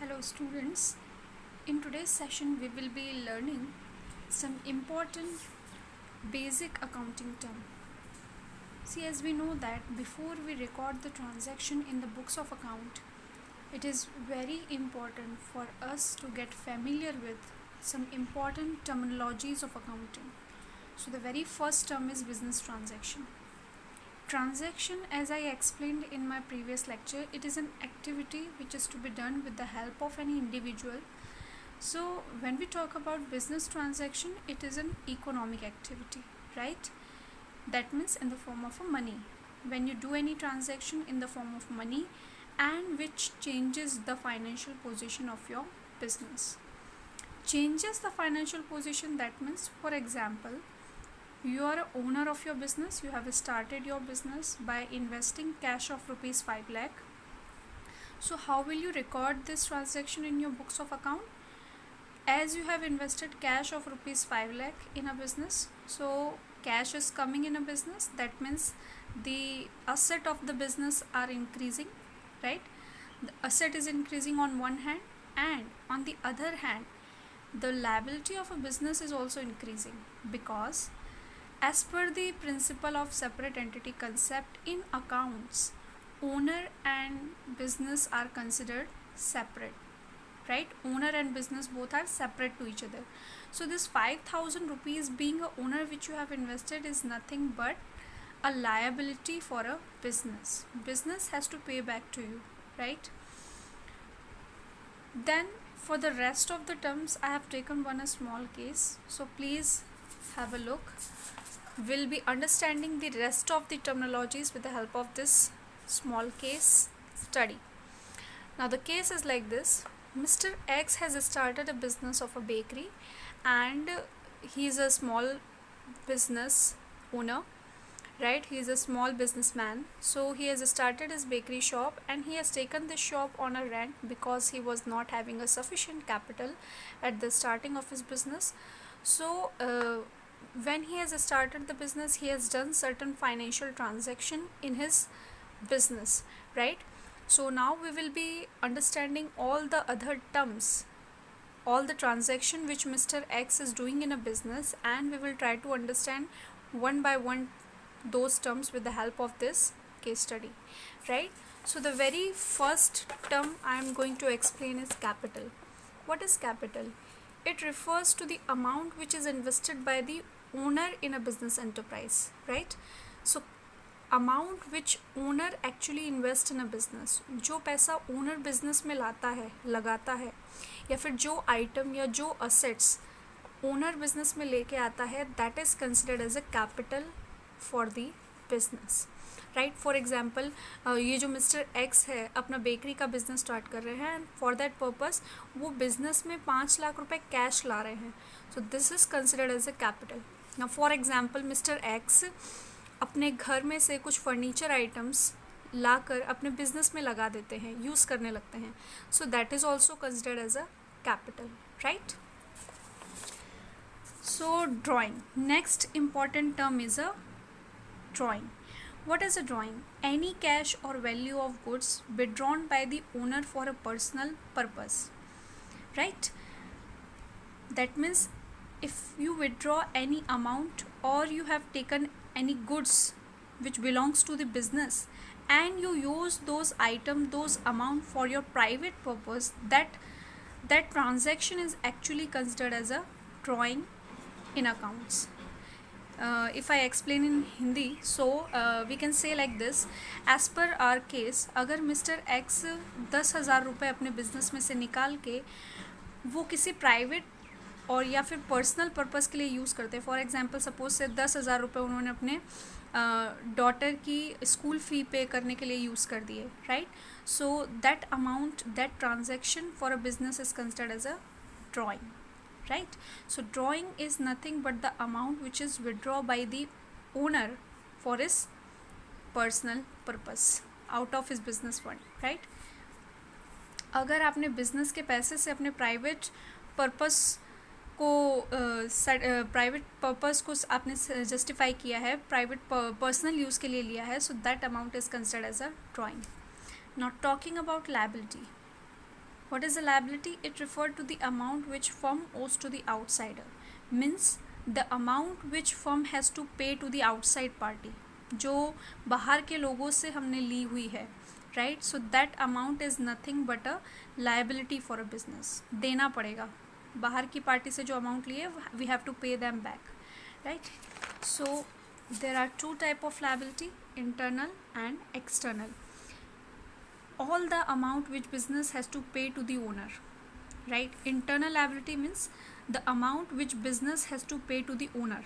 Hello students, in today's session we will be learning some important basic accounting term. See, as we know that before we record the transaction in the books of account, it is very important for us to get familiar with some important terminologies of accounting. So the very first term is business transaction. Transaction, as I explained in my previous lecture, it is an activity which is to be done with the help of any individual. So when we talk about business transaction, it is an economic activity, right? That means in the form of a money. When you do any transaction in the form of money and which changes the financial position of your business. Changes the financial position, that means, for example, you are a owner of your business. You have started your business by investing cash of rupees 5 lakh. So how will you record this transaction in your books of account? As you have invested cash of rupees 5 lakh in a business, so cash is coming in a business, that means the asset of the business are increasing, right? The asset is increasing on one hand, and on the other hand the liability of a business is also increasing, because as per the principle of separate entity concept in accounts, owner and business are considered separate, right? Owner and business both are separate to each other. So this 5,000 rupees being a owner which you have invested is nothing but a liability for a business. Business has to pay back to you, right? Then for the rest of the terms, I have taken a small case, so please have a look. We'll be understanding the rest of the terminologies with the help of this small case study. Now the case is like this. Mr. X has started a business of a bakery, and he is a small business owner, right? He is a small businessman. So he has started his bakery shop, and he has taken this shop on a rent because he was not having a sufficient capital at the starting of his business. So when he has started the business, he has done certain financial transaction in his business, right? So now we will be understanding all the other terms, all the transaction which Mr. X is doing in a business, and we will try to understand one by one those terms with the help of this case study, right? So the very first term I am going to explain is capital. What is capital? It refers to the amount which is invested by the owner in a business enterprise, right? So amount which owner actually invest in a business, जो पैसा owner business में लाता है, लगाता है, या फिर जो आइटम या जो असेट्स ओनर बिजनेस में लेके आता है, that is considered as a capital for the business, right? For example, ये जो मिस्टर एक्स है अपना बेकरी का बिजनेस स्टार्ट कर रहे हैं, एंड फॉर दैट पर्पस वो बिजनेस में 5 लाख रुपए कैश ला रहे हैं. So this is considered as a capital. Now for example, mister X अपने घर में से कुछ फर्नीचर आइटम्स लाकर अपने बिजनेस में लगा देते हैं, यूज़ करने लगते हैं. So that is also considered as a capital, right? So drawing, next important term is a drawing. What is a drawing? Any cash or value of goods withdrawn by the owner for a personal purpose, right? That means if you withdraw any amount, or you have taken any goods which belongs to the business and you use those item, those amount for your private purpose, that transaction is actually considered as a drawing in accounts. If I explain in Hindi, so we can say like this. As per our case, अगर mister x 10,000 रुपये अपने business में से निकाल के वो किसी private और या फिर पर्सनल पर्पस के लिए यूज़ करते हैं, फॉर एग्जांपल सपोज से 10,000 रुपये उन्होंने अपने डॉटर की स्कूल फ़ी पे करने के लिए यूज़ कर दिए, right? So that amount, that transaction for a business is considered as a drawing, right? So drawing is nothing but the amount which is withdrawn by the owner for his personal purpose out of his business fund, right? अगर आपने business के पैसे से अपने private purpose को आपने justify किया है, प्राइवेट पर्सनल यूज़ के लिए लिया है, so that amount is considered as a drawing. Not talking about liability. What is the liability? It referred to the amount which firm owes to the outsider. Means the amount which firm has to pay to the outside party. जो बाहर के लोगों से हमने ली हुई है, right. So that amount is nothing but a liability for a business. देना पड़ेगा बाहर की पार्टी से जो अमाउंट लिए, we have to pay them back, right. So there are two type of liability, internal and external. All the amount which business has to pay to the owner, right. Internal liability means the amount which business has to pay to the owner,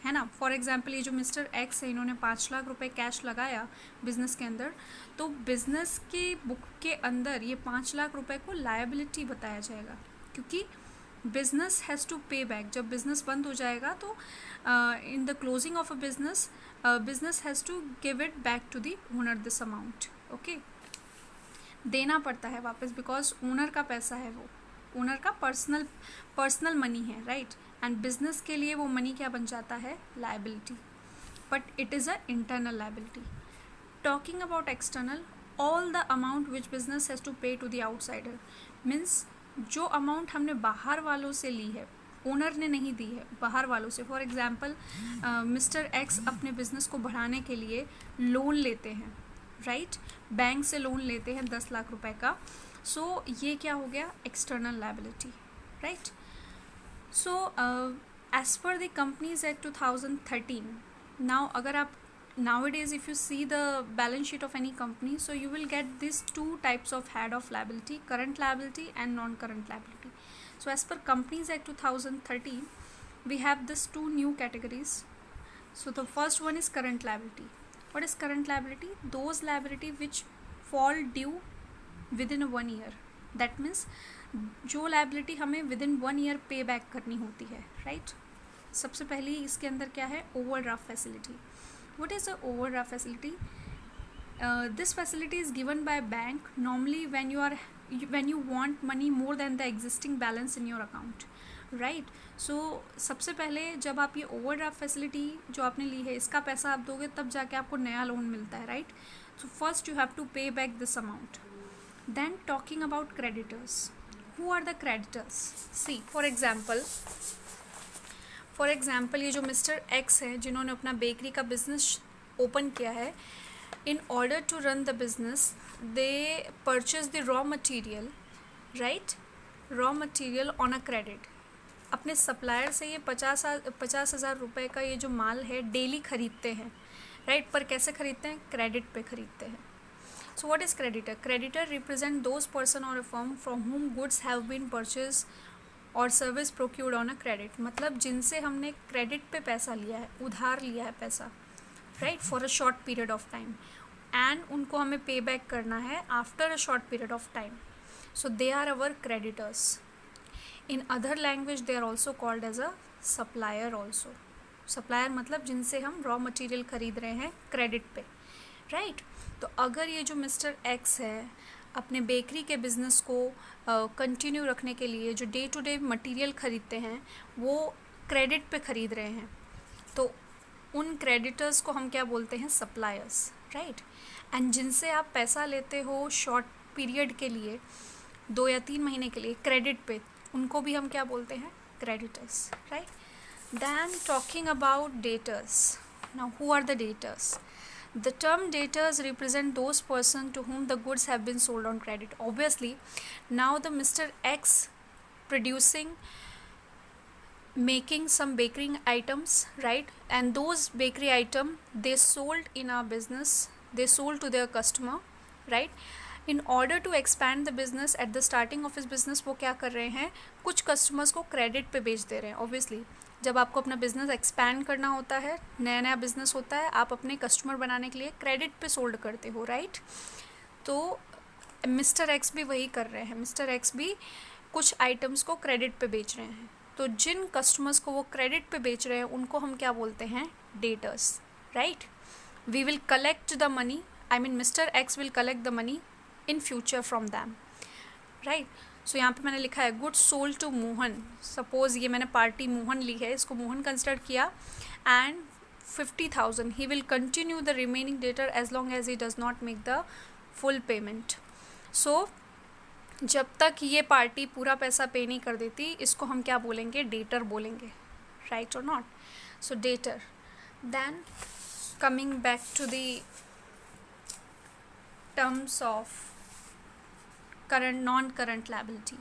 है ना. For example ये जो mister x है, इन्होंने 5 लाख रुपए cash लगाया business के अंदर, तो बिजनेस के बुक के अंदर ये 5 लाख रुपए को लायबिलिटी बताया जाएगा, क्योंकि business has to pay back. जब बिजनेस बंद हो जाएगा तो in the closing of a business has to give it back to the owner this amount. Okay, देना पड़ता है वापस, बिकॉज ओनर का पैसा है, वो ओनर का पर्सनल मनी है, राइट. एंड बिजनेस के लिए वो मनी क्या बन जाता है, liability, but it is a internal liability. Talking about external, all the amount which business has to pay to the outsider. Means जो अमाउंट हमने बाहर वालों से ली है, ओनर ने नहीं दी है, बाहर वालों से. फॉर एग्जाम्पल मिस्टर एक्स अपने बिजनेस को बढ़ाने के लिए लोन लेते हैं, राइट. बैंक से लोन लेते हैं 10 लाख रुपए का. सो ये क्या हो गया, external liability, right. So as per the companies act 2013, now अगर आप nowadays if you see the balance sheet of any company, so you will get these two types of head of liability, current liability and non-current liability. So as per Companies Act 2013, we have these two new categories. So the first one is current liability. What is current liability? Those liability which fall due within 1 year. That means जो liability हमें within 1 year pay back करनी होती है, right. सबसे पहले इसके अंदर क्या है, overdraft facility. What is the overdraft facility? This facility is given by bank normally when you want money more than the existing balance in your account, right. So सबसे पहले जब आप ये overdraft facility जो आपने ली है, इसका पैसा आप दोगे तब जाके आपको नया लोन मिलता है, right. So first you have to pay back this amount. Then talking about creditors. Who are the creditors? See, for example ये जो मिस्टर एक्स है, जिन्होंने अपना बेकरी का बिजनेस ओपन किया है, in order to run the business they purchase the raw material, right, raw material on a credit. अपने supplier से ये 50,000 रुपये का ये जो माल है डेली खरीदते हैं, राइट. पर कैसे खरीदते हैं, क्रेडिट पे खरीदते हैं. So what is creditor? Creditor represent those person और अ फर्म फ्रॉम हुम गुड्स हैव बीन परचेज और सर्विस प्रोक्यूर्ड ऑन अ क्रेडिट. मतलब जिनसे हमने क्रेडिट पे पैसा लिया है, उधार लिया है पैसा, right, for a short period of time, and उनको हमें पे बैक करना है after a short period of time. So they are our creditors. In other language they are also called as a supplier also. Supplier मतलब जिनसे हम raw material खरीद रहे हैं क्रेडिट पे, राइट. तो अगर ये जो मिस्टर एक्स है अपने बेकरी के बिज़नेस को कंटिन्यू रखने के लिए जो डे टू डे मटेरियल ख़रीदते हैं वो क्रेडिट पे ख़रीद रहे हैं, तो उन क्रेडिटर्स को हम क्या बोलते हैं, सप्लायर्स, राइट. एंड जिनसे आप पैसा लेते हो शॉर्ट पीरियड के लिए, 2 या 3 महीने के लिए क्रेडिट पे, उनको भी हम क्या बोलते हैं, creditors, right. Then talking about debtors. Now who are the debtors? The term debtors represent those persons to whom the goods have been sold on credit. Obviously, now the Mr. X making some bakery items, right? And those bakery items they sold in our business, they sold to their customer, right? In order to expand the business at the starting of his business, वो क्या कर रहे हैं, कुछ customers को credit पे बेच दे रहे हैं. ऑब्वियसली जब आपको अपना बिज़नेस एक्सपैंड करना होता है, नया बिज़नेस होता है, आप अपने कस्टमर बनाने के लिए क्रेडिट पे सोल्ड करते हो, राइट. तो मिस्टर एक्स भी वही कर रहे हैं. मिस्टर एक्स भी कुछ आइटम्स को क्रेडिट पे बेच रहे हैं. तो जिन कस्टमर्स को वो क्रेडिट पे बेच रहे हैं उनको हम क्या बोलते हैं, debtors, right. We will collect the money, I mean mister X will collect the money in future from them, right. So यहाँ पे मैंने लिखा है goods sold to Mohan. Suppose ये मैंने पार्टी मोहन ली है, इसको मोहन कंसिडर किया, and 50,000 he will continue the remaining debtor as long as he does not make the full payment. So जब तक ये पार्टी पूरा पैसा पे नहीं कर देती, इसको हम क्या बोलेंगे? डेटर बोलेंगे, राइट और not? So debtor. Then coming back to the terms of non-current liability.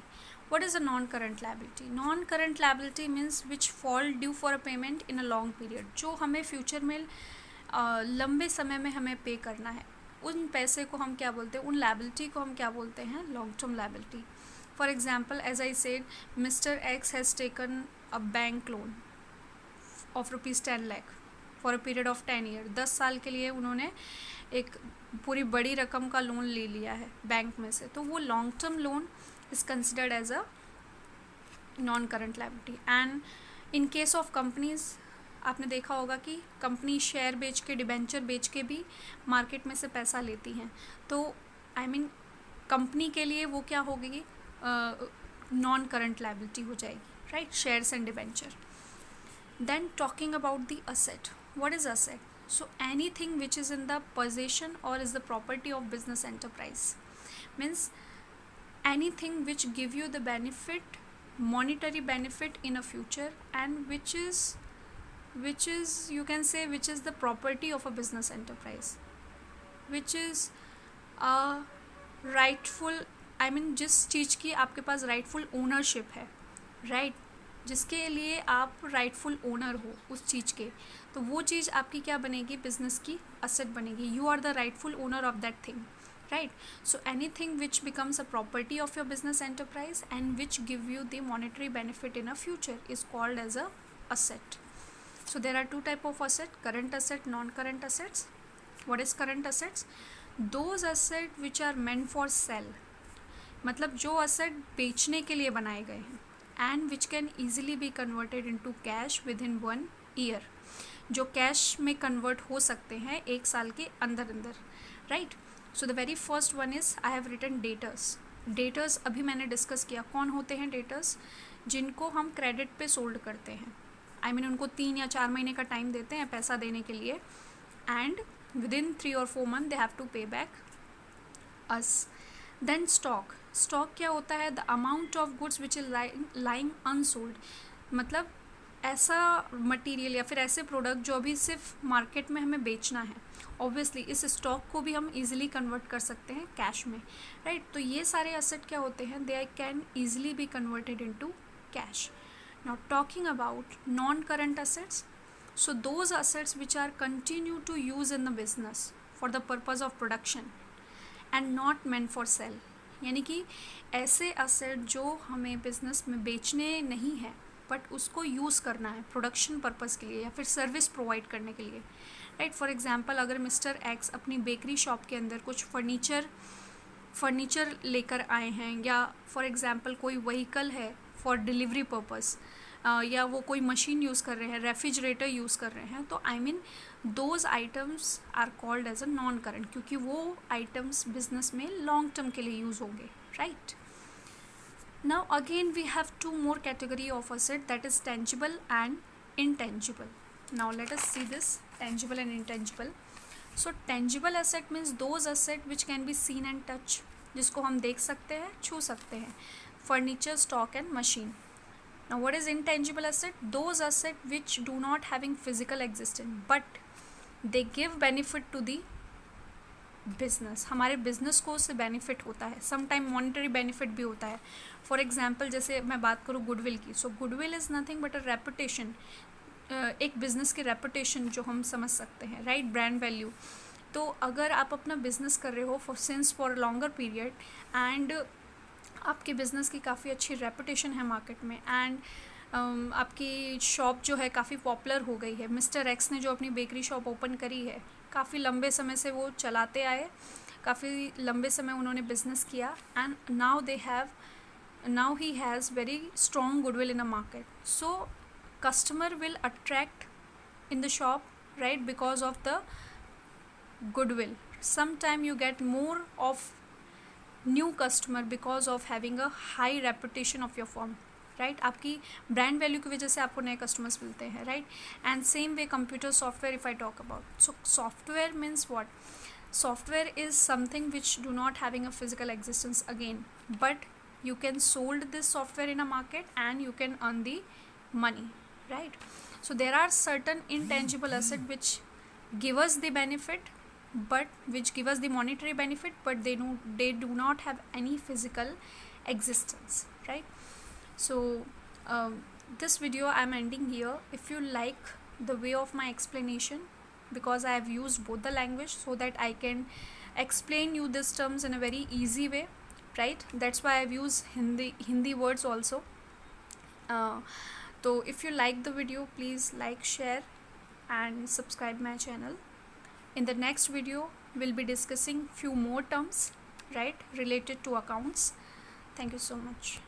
What is a non-current liability? Non-current liability means which fall due for a payment in a long period. जो हमें future में लंबे समय में हमें पे करना है, उन पैसे को हम क्या बोलते हैं? उन लाइबिलिटी को हम क्या बोलते हैं? Long term liability. For example, as I said, mister X has taken a bank loan of ₹10 lakh for a period of 10 years. 10 साल के लिए उन्होंने एक पूरी बड़ी रकम का लोन ले लिया है बैंक में से. तो वो long term loan is considered as a non current liability. And in case of companies, आपने देखा होगा कि कंपनी शेयर बेच के, डिबेंचर बेच के भी मार्केट में से पैसा लेती हैं. तो आई मीन कंपनी के लिए वो क्या होगी? नॉन करंट लायबिलिटी हो जाएगी, right? Shares and debenture. Then talking about the asset. What is asset? So anything which is in the possession or is the property of business enterprise. Means anything which give you the benefit, monetary benefit in a future, and which is you can say which is the property of a business enterprise, which is a rightful, I mean जिस चीज़ की आपके पास rightful ownership है, right? जिसके लिए आप rightful owner हो उस चीज़ के, तो वो चीज़ आपकी क्या बनेगी? बिजनेस की असेट बनेगी. You are the rightful owner of that thing, right? So anything which becomes a property of your business enterprise and which give you the monetary benefit in a future is called as a asset. So there are two type of asset: current asset, non-current assets. What is current assets? Those asset which are meant for sell, मतलब जो asset बेचने के लिए बनाए गए हैं, and which can easily be converted into cash within 1 year. जो cash में कन्वर्ट हो सकते हैं 1 साल के अंदर अंदर, right? So the very first one is I have written debtors. Debtors अभी मैंने डिस्कस किया. कौन होते हैं डेटर्स? जिनको हम क्रेडिट पे सोल्ड करते हैं. आई मीन उनको 3 या 4 महीने का टाइम देते हैं पैसा देने के लिए, and within 3 or 4 months they have to pay back us. Then stock. Stock क्या होता है? The amount of goods which is lying unsold. मतलब ऐसा मटेरियल या फिर ऐसे प्रोडक्ट जो अभी सिर्फ मार्केट में हमें बेचना है. ऑब्वियसली इस स्टॉक को भी हम इजीली कन्वर्ट कर सकते हैं कैश में, राइट? तो ये सारे एसेट क्या होते हैं? They can easily be converted into cash. Now talking about non current assets. So those assets which are continue to use in the business for the purpose of production and not meant for sale. यानी कि ऐसे asset जो हमें business में बेचने नहीं है but उसको यूज़ करना है प्रोडक्शन पर्पस के लिए या फिर सर्विस प्रोवाइड करने के लिए, राइट? फॉर एग्जांपल, अगर मिस्टर एक्स अपनी बेकरी शॉप के अंदर कुछ फर्नीचर लेकर आए हैं, या फॉर एग्जांपल कोई व्हीकल है फॉर डिलीवरी पर्पस, या वो कोई मशीन यूज़ कर रहे हैं, रेफ्रिजरेटर यूज़ कर रहे हैं, तो I mean those items are called as a non current, क्योंकि वो आइटम्स बिजनेस में लॉन्ग टर्म के लिए यूज़ होंगे, right? Now again we have 2 more category of asset, that is tangible and intangible. Now let us see this tangible and intangible. So tangible asset means those asset which can be seen and touch, जिसको हम देख सकते हैं, छू सकते हैं. Furniture, stock and machine. Now what is intangible asset? Those asset which do not having physical existence but they give benefit to the business. हमारे business को उससे बेनिफिट होता है. सम टाइम मॉनिटरी बेनिफिट भी होता है. फॉर एग्जांपल, जैसे मैं बात करूँ गुडविल की. So goodwill is nothing but a reputation, एक बिज़नेस की रेपुटेशन जो हम समझ सकते हैं, राइट? Brand value. तो अगर आप अपना बिजनेस कर रहे हो फॉर लॉन्गर पीरियड एंड आपके बिज़नेस की काफ़ी अच्छी रेपुटेशन है मार्केट में, एंड आपकी शॉप जो है काफ़ी पॉपुलर हो गई है. मिस्टर एक्स ने जो अपनी बेकरी शॉप ओपन करी है, काफ़ी लंबे समय से वो चलाते आए, काफ़ी लंबे समय उन्होंने बिजनेस किया, and now he has very strong goodwill in a market. So customer will attract in the shop, right, because of the goodwill. Sometime you get more of new customer because of having a high reputation of your firm, right? आपकी brand value की वजह से आपको नए customers मिलते हैं, right? And same way computer software if I talk about. So software means what? software is something which do not having a physical existence again, but you can sold this software in a market and you can earn the money, right? So there are certain intangible asset which give us the benefit, but which give us the monetary benefit, but they do not have any physical existence, right? So this video I'm ending here. If you like the way of my explanation, because I have used both the language so that I can explain you these terms in a very easy way, right? That's why I've used Hindi words also. So if you like the video, please like, share and subscribe my channel. In the next video we'll be discussing few more terms, right, related to accounts. Thank you so much.